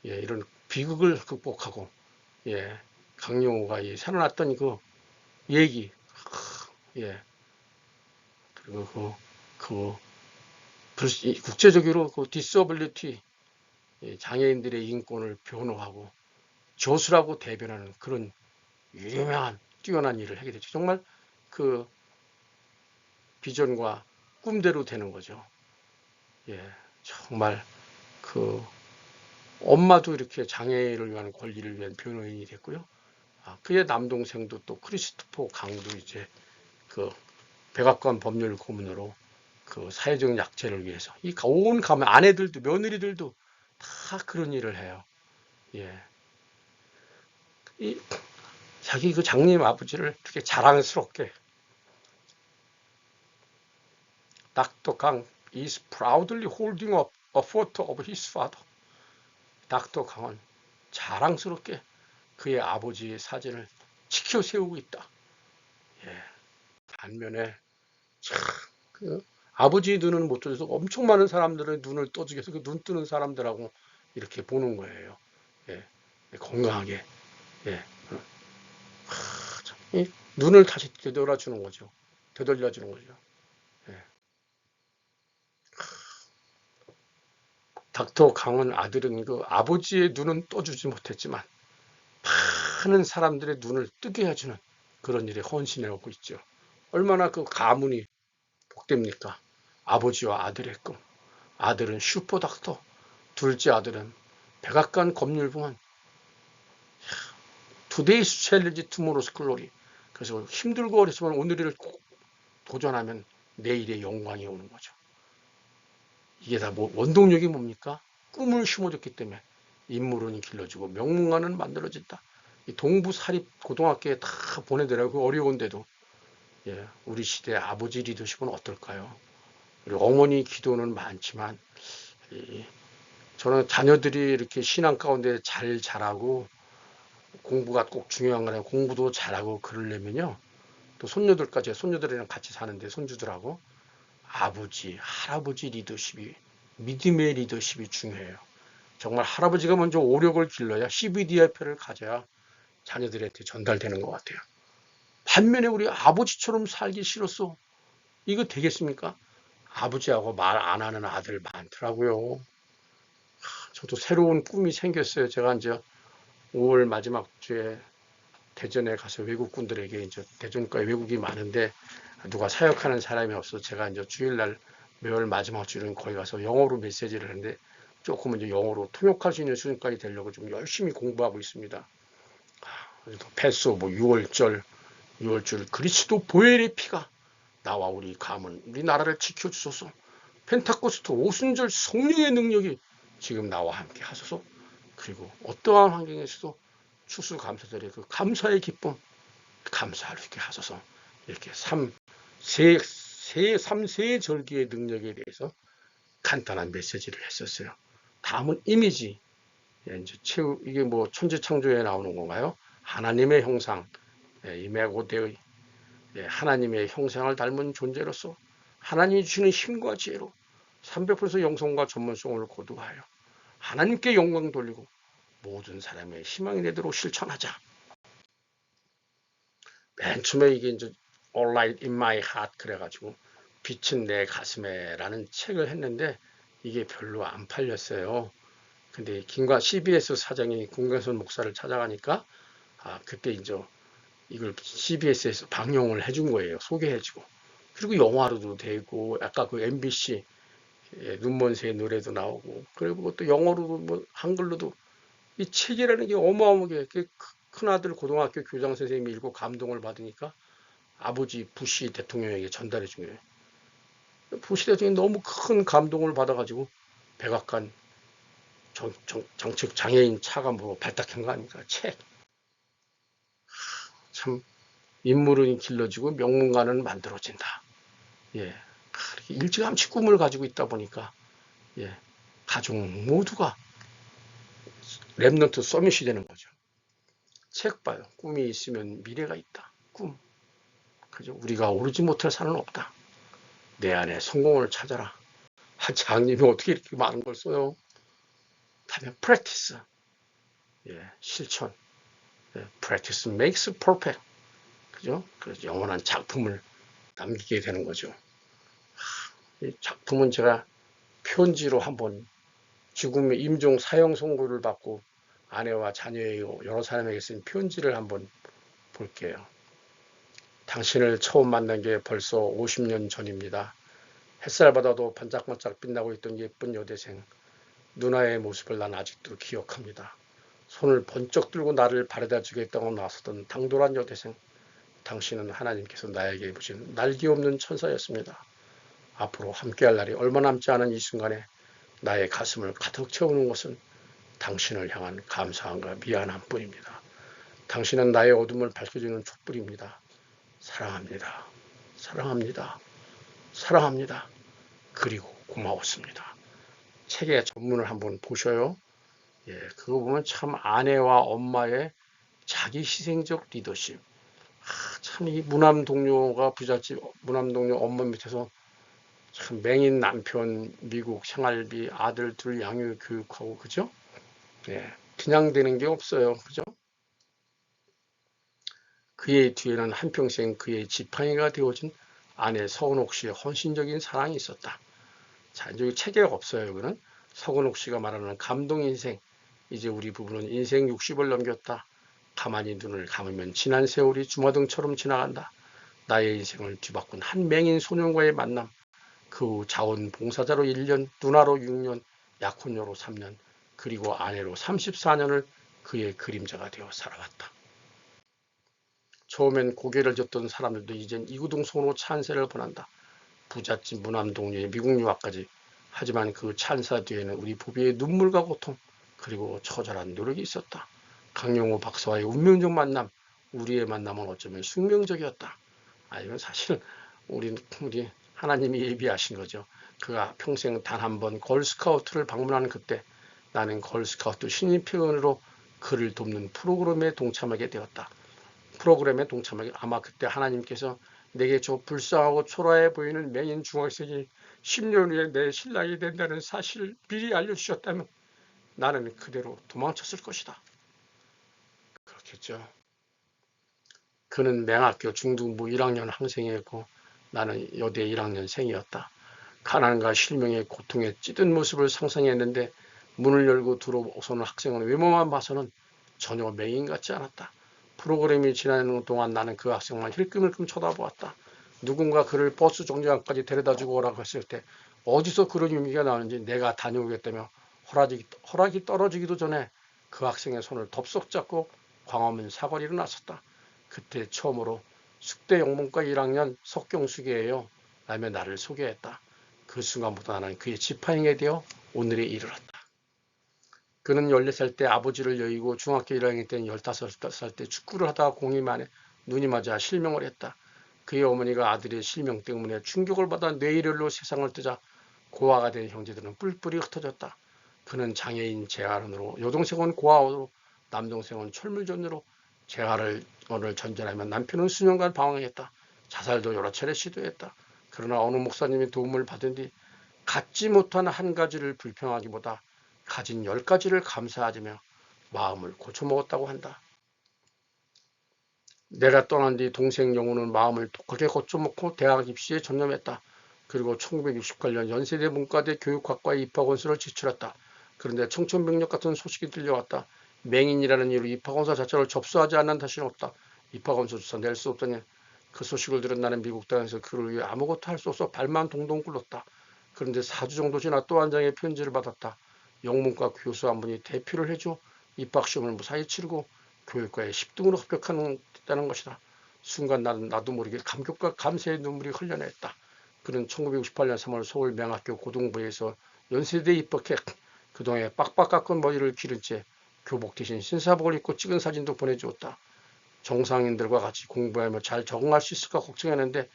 이런 비극을 극복하고 강용호가 살아났던 그 얘기 그리고 국제적으로 그 디서빌리티 장애인들의 인권을 변호하고 저수라고 대변하는 그런 유명한 뛰어난 일을 하게 되죠. 정말 그 비전과 꿈대로 되는 거죠. 정말 그 엄마도 이렇게 장애인을 위한 권리를 위한 변호인이 됐고요. 그의 남동생도 또 크리스토퍼 강도 이제 그 백악관 법률 고문으로 그 사회적 약자를 위해서 이 온 가문 아내들도 며느리들도 다 그런 일을 해요. 자기 그 장님 아버지를 이렇게 자랑스럽게 닥터 강 is proudly holding up a photo of his father. 닥터 강은 자랑스럽게 그의 아버지의 사진을 지켜 세우고 있다. 반면에 참 그 아버지 눈은 못 떠줘서 엄청 많은 사람들의 눈을 떠주게 해서 그 눈 뜨는 사람들하고 이렇게 보는 거예요. 건강하게. 눈을 다시 되돌아주는 거죠. 되돌려주는 거죠. 닥터 강은 아들은 그 아버지의 눈은 떠주지 못했지만 많은 사람들의 눈을 뜨게 해주는 그런 일에 헌신해오고 있죠. 얼마나 그 가문이 복됩니까? 아버지와 아들의 꿈. 아들은 슈퍼닥터, 둘째 아들은 백악관 법률부원. Today's challenge, tomorrow's glory. 그래서 힘들고 어렵지만 오늘을 꼭 도전하면 내일의 영광이 오는 거죠. 이게 다 원동력이 뭡니까? 꿈을 심어줬기 때문에 인물은 길러지고 명문가는 만들어진다. 동부 사립 고등학교에 다 보내더라고요. 어려운데도. 우리 시대 아버지 리더십은 어떨까요? 우리 어머니 기도는 많지만 저는 자녀들이 이렇게 신앙 가운데 잘 자라고 공부가 꼭 중요한 거라요. 공부도 잘하고 그러려면요. 또 손녀들이랑 같이 사는데 손주들하고 아버지, 할아버지 리더십이 믿음의 리더십이 중요해요. 정말 할아버지가 먼저 오력을 길러야 CBDIP를 가져야 자녀들한테 전달되는 것 같아요. 반면에 우리 아버지처럼 살기 싫었어. 이거 되겠습니까? 아버지하고 말 안 하는 아들 많더라고요. 저도 새로운 꿈이 생겼어요. 제가 이제 5월 마지막 주에 대전에 가서 외국분들에게 이제 대전가에 외국이 많은데 누가 사역하는 사람이 없어서 제가 이제 주일날 매월 마지막 주는 거기 가서 영어로 메시지를 하는데 조금 이제 영어로 통역할 수 있는 수준까지 되려고 좀 열심히 공부하고 있습니다. 패소, 뭐 6월절, 6월절 그리스도 보혈의 피가 나와 우리 가문, 우리 나라를 지켜주소서. 펜타코스트 오순절 성령의 능력이 지금 나와 함께 하소서. 그리고 어떠한 환경에서도 추수감사절의 그 감사의 기쁨 감사할 수 있게 하소서. 이렇게 삼세 절기의 능력에 대해서 간단한 메시지를 했었어요. 다음은 이미지. 이제 이게 뭐 천지창조에 나오는 건가요? 하나님의 형상, 이메고데의 하나님의 형상을 닮은 존재로서 하나님이 주시는 힘과 지혜로 300% 영성과 전문성을 고도하여 하나님께 영광 돌리고 모든 사람의 희망이 되도록 실천하자. 맨 처음에 이게 이제 All Light in My Heart 그래가지고 빛은 내 가슴에 라는 책을 했는데 이게 별로 안 팔렸어요. 근데 CBS 사장이 김광선 목사를 찾아가니까 그때 이제 이걸 CBS에서 방영을 해준 거예요. 소개해주고. 그리고 영화로도 되고 아까 그 MBC 눈먼 새 노래도 나오고 그리고 또 영어로도 뭐 한글로도 이 책이라는 게 어마어마하게 큰아들 고등학교 교장 선생님이 읽고 감동을 받으니까 아버지 부시 대통령에게 전달해 준 거예요. 부시 대통령이 너무 큰 감동을 받아가지고 백악관 정책 장애인 차가 뭐 발탁한 거 아닙니까? 책. 참 인물은 길러지고 명문가는 만들어진다. 예. 일찌감치 꿈을 가지고 있다 보니까 가족 모두가 랩넌트 서밋이 되는 거죠. 책 봐요. 꿈이 있으면 미래가 있다. 꿈. 그죠? 우리가 오르지 못할 산은 없다. 내 안에 성공을 찾아라. 장님이 어떻게 이렇게 많은 걸 써요? 다음에 practice. 실천. practice makes perfect. 그죠? 그래서 영원한 작품을 남기게 되는 거죠. 이 작품은 제가 편지로 한번 죽음의 임종 사형 선고를 받고 아내와 자녀의 여러 사람에게 쓴 편지를 한번 볼게요. 당신을 처음 만난 게 벌써 50년 전입니다. 햇살 받아도 반짝반짝 빛나고 있던 예쁜 여대생 누나의 모습을 난 아직도 기억합니다. 손을 번쩍 들고 나를 바래다 주겠다고 나서던 당돌한 여대생. 당신은 하나님께서 나에게 입으신 날개 없는 천사였습니다. 앞으로 함께할 날이 얼마 남지 않은 이 순간에 나의 가슴을 가득 채우는 것은 당신을 향한 감사함과 미안함 뿐입니다. 당신은 나의 어둠을 밝혀주는 촛불입니다. 사랑합니다. 사랑합니다. 사랑합니다. 그리고 고마웠습니다. 책의 전문을 한번 보셔요. 그거 보면 참 아내와 엄마의 자기 희생적 리더십. 참 이 무남 동료가 부잣집 무남 동료 엄마 밑에서 참 맹인 남편 미국 생활비 아들 둘 양육 교육하고 그죠? 그냥 되는 게 없어요. 그죠? 그의 뒤에는 한평생 그의 지팡이가 되어준 아내 서은옥 씨의 헌신적인 사랑이 있었다. 자, 이제 책에 없어요. 이거는 서은옥 씨가 말하는 감동 인생. 이제 우리 부부는 인생 60을 넘겼다. 가만히 눈을 감으면 지난 세월이 주마등처럼 지나간다. 나의 인생을 뒤바꾼 한 맹인 소년과의 만남. 그 후 자원봉사자로 1년, 누나로 6년, 약혼녀로 3년, 그리고 아내로 34년을 그의 그림자가 되어 살아왔다. 처음엔 고개를 젓던 사람들도 이젠 이구동성으로 찬세를 보낸다. 부잣집 무남 동료의 미국 유학까지. 하지만 그 찬사 뒤에는 우리 부부의 눈물과 고통 그리고 처절한 노력이 있었다. 강영호 박사와의 운명적 만남, 우리의 만남은 어쩌면 숙명적이었다. 이건 사실 우리 하나님이 예비하신 거죠. 그가 평생 단 한 번 걸스카우트를 방문하는 그때 나는 걸스카우트 신입회원으로 그를 돕는 프로그램에 동참하게 되었다. 프로그램에 동참하게 아마 그때 하나님께서 내게 저 불쌍하고 초라해 보이는 맹인 중학생이 10년 후에 내 신랑이 된다는 사실을 미리 알려주셨다면 나는 그대로 도망쳤을 것이다. 그렇겠죠. 그는 맹학교 중등부 1학년 학생이었고 나는 여대 1학년생이었다. 가난과 실명의 고통에 찌든 모습을 상상했는데 문을 열고 들어오는 학생은 외모만 봐서는 전혀 맹인 같지 않았다. 프로그램이 지나는 동안 나는 그 학생만 힐끔힐끔 쳐다보았다. 누군가 그를 버스 정류장까지 데려다주고 오라고 했을 때 어디서 그런 의미가 나오는지 내가 다녀오겠다며 허락이 떨어지기도 전에 그 학생의 손을 덥석 잡고 광화문 사거리로 나섰다. 그때 처음으로 숙대 영문과 1학년 석경숙이에요 라며 나를 소개했다. 그 순간부터 나는 그의 지파인이 되어 오늘에 이르렀다. 그는 14살 때 아버지를 여의고 중학교 1학년 때는 15살 때 축구를 하다가 공이 만에 눈이 맞아 실명을 했다. 그의 어머니가 아들의 실명 때문에 충격을 받아 뇌일혈로 세상을 뜨자 고아가 된 형제들은 뿔뿔이 흩어졌다. 그는 장애인 재활원으로, 여동생은 고아원으로, 남동생은 철물점으로 재활을 전전하며 남편은 수년간 방황했다. 자살도 여러 차례 시도했다. 그러나 어느 목사님의 도움을 받은 뒤 갖지 못한 한 가지를 불평하기보다 가진 10가지를 감사하며 마음을 고쳐먹었다고 한다. 내가 떠난 뒤 동생 영호는 마음을 독하게 고쳐먹고 대학 입시에 전념했다. 그리고 1968년 연세대 문과대 교육학과에 입학원서를 제출했다. 그런데 청천벽력 같은 소식이 들려왔다. 맹인이라는 이유로 입학원서 자체를 접수하지 않는 다시는 없다. 입학원서조차 낼 수 없더니 그 소식을 들은 나는 미국 땅에서 그를 위해 아무것도 할 수 없어 발만 동동 굴렀다. 그런데 4주 정도 지나 또 한 장의 편지를 받았다. 영문과 교수 한 분이 대피를 해줘 입학시험을 무사히 치르고 교육과에 10등으로 합격했다는 것이다. 순간 나도 모르게 감격과 감사의 눈물이 흘러냈다. 그는 1958년 3월 서울 명학교 고등부에서 연세대에 입학해 그동안 빡빡 깎은 머리를 기른 채 교복 대신 신사복을 입고 찍은 사진도 보내주었다. 정상인들과 같이 공부하며 잘 적응할 수 있을까 걱정했는데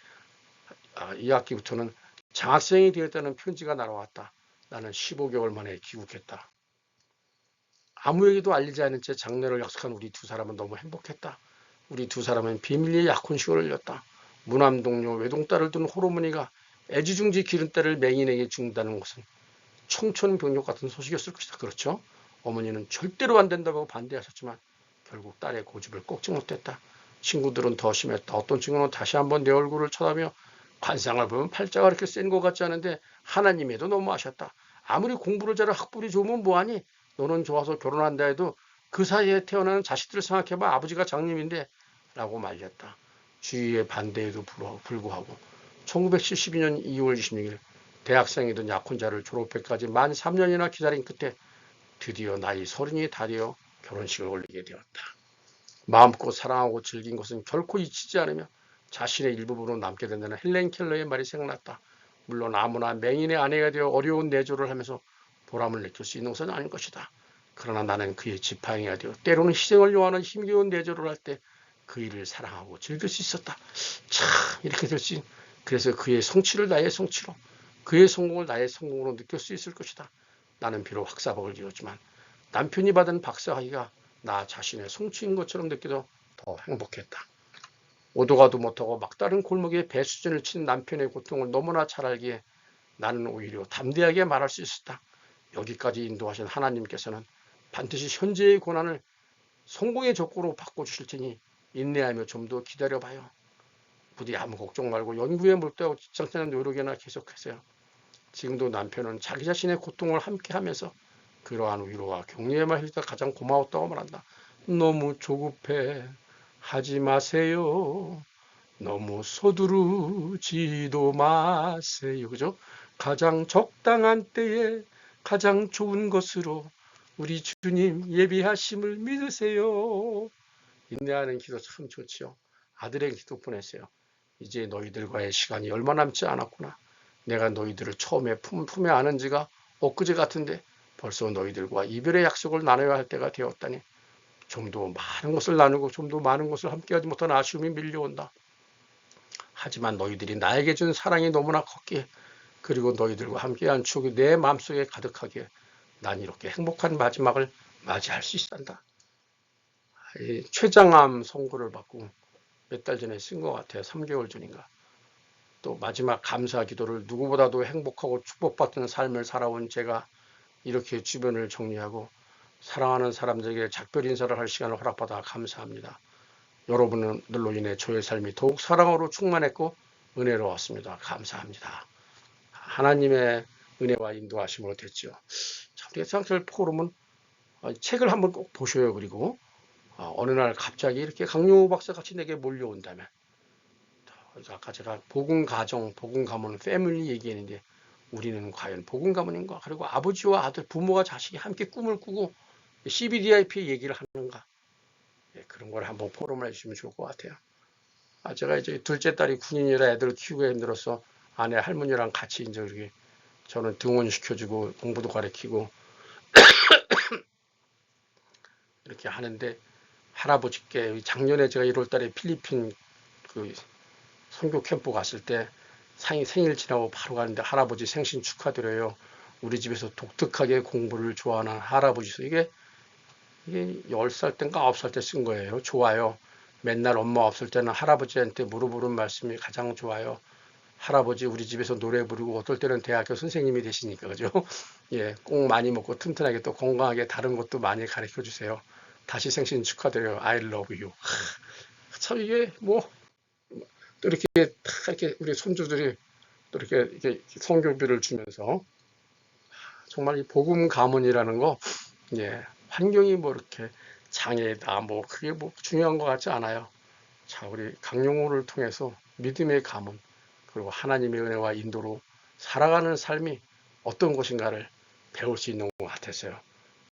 이 학기부터는 장학생이 되었다는 편지가 날아왔다. 나는 15개월 만에 귀국했다. 아무에게도 알리지 않은 채 장례를 약속한 우리 두 사람은 너무 행복했다. 우리 두 사람은 비밀리에 약혼식을 올렸다. 무남 동료 외동딸을 둔 호르몬이가 애지중지 기른 딸을 맹인에게 준다는 것은 청천벽력 같은 소식이었을 것이다. 그렇죠? 어머니는 절대로 안 된다고 반대하셨지만 결국 딸의 고집을 꺾지 못했다. 친구들은 더 심했다. 어떤 친구는 다시 한번 내 얼굴을 쳐다며 관상을 보면 팔자가 그렇게 센 것 같지 않은데 하나님에도 너무 아셨다. 아무리 공부를 잘해 학벌이 좋으면 뭐하니? 너는 좋아서 결혼한다 해도 그 사이에 태어나는 자식들을 생각해봐. 아버지가 장님인데 라고 말렸다. 주위의 반대에도 불구하고 1972년 2월 26일 대학생이던 약혼자를 졸업해까지 만 3년이나 기다린 끝에 드디어 나이 30이 다 되어 결혼식을 올리게 되었다. 마음껏 사랑하고 즐긴 것은 결코 잊히지 않으며 자신의 일부분으로 남게 된다는 헬렌 켈러의 말이 생각났다. 물론 아무나 맹인의 아내가 되어 어려운 내조를 하면서 보람을 느낄 수 있는 것은 아닌 것이다. 그러나 나는 그의 지팡이가 되어 때로는 희생을 요하는 힘겨운 내조를 할 때 그 일을 사랑하고 즐길 수 있었다. 참 이렇게 될 수 있는 그래서 그의 성취를 나의 성취로 그의 성공을 나의 성공으로 느낄 수 있을 것이다. 나는 비록 학사학위를 이뤘지만 남편이 받은 박사학위가 나 자신의 성취인 것처럼 느껴도 더 행복했다. 오도 가도 못하고 막다른 골목에 배수진을 친 남편의 고통을 너무나 잘 알기에 나는 오히려 담대하게 말할 수 있었다. 여기까지 인도하신 하나님께서는 반드시 현재의 고난을 성공의 적고로 바꿔주실 테니 인내하며 좀 더 기다려봐요. 부디 아무 걱정 말고 연구에 몰두하고 직장생활 노력이나 계속하세요. 지금도 남편은 자기 자신의 고통을 함께하면서 그러한 위로와 격려에만 해줄 때 가장 고마웠다고 말한다. 너무 조급해 하지 마세요. 너무 서두르지도 마세요. 그죠? 가장 적당한 때에 가장 좋은 것으로 우리 주님 예비하심을 믿으세요. 인내하는 기도 참 좋지요. 아들에게 기도 보냈어요. 이제 너희들과의 시간이 얼마 남지 않았구나. 내가 너희들을 처음에 품에 안은 지가 엊그제 같은데 벌써 너희들과 이별의 약속을 나눠야 할 때가 되었다니 좀 더 많은 것을 나누고 좀 더 많은 것을 함께하지 못한 아쉬움이 밀려온다. 하지만 너희들이 나에게 준 사랑이 너무나 컸기에 그리고 너희들과 함께한 추억이 내 마음속에 가득하기에 난 이렇게 행복한 마지막을 맞이할 수 있단다. 췌장암 선고를 받고 몇 달 전에 쓴 것 같아요. 3개월 전인가. 또 마지막 감사 기도를 누구보다도 행복하고 축복받는 삶을 살아온 제가 이렇게 주변을 정리하고 사랑하는 사람들에게 작별 인사를 할 시간을 허락받아 감사합니다. 여러분들로 인해 저의 삶이 더욱 사랑으로 충만했고 은혜로웠습니다. 감사합니다. 하나님의 은혜와 인도하심으로 됐죠. 자, 우리 에상철 포럼은 책을 한번 꼭 보셔요. 그리고 어느 날 갑자기 이렇게 강용호 박사 같이 내게 몰려온다면, 아까 제가 복음 가정, 복음 가문, 패밀리 얘기했는데 우리는 과연 복음 가문인가? 그리고 아버지와 아들, 부모와 자식이 함께 꿈을 꾸고 CBDIP 얘기를 하는가? 그런 걸 한번 포럼을 해주시면 좋을 것 같아요. 제가 이제 둘째 딸이 군인이라 애들을 키우기 힘들어서 아내 할머니랑 같이 이제 이렇게 저는 등원시켜주고 공부도 가르치고 이렇게 하는데, 할아버지께 작년에 제가 1월 달에 필리핀 그 선교 캠프 갔을 때 생일 지나고 바로 가는데 할아버지 생신 축하드려요. 우리 집에서 독특하게 공부를 좋아하는 할아버지서 이게 10살 땐가 9살 때 쓴 거예요. 좋아요. 맨날 엄마 없을 때는 할아버지한테 물어보는 말씀이 가장 좋아요. 할아버지 우리 집에서 노래 부르고 어떨 때는 대학교 선생님이 되시니까 그죠? 예, 꼭 많이 먹고 튼튼하게 또 건강하게 다른 것도 많이 가르쳐 주세요. 다시 생신 축하드려요. I love you. 참 이게 뭐 또 이렇게 다 이렇게 우리 손주들이 또 이렇게 성교비를 주면서 정말 이 복음 가문이라는 거, 예, 환경이 뭐 이렇게 장애다 뭐 그게 뭐 중요한 것 같지 않아요. 자, 우리 강용호를 통해서 믿음의 가문 그리고 하나님의 은혜와 인도로 살아가는 삶이 어떤 것인가를 배울 수 있는 것 같았어요.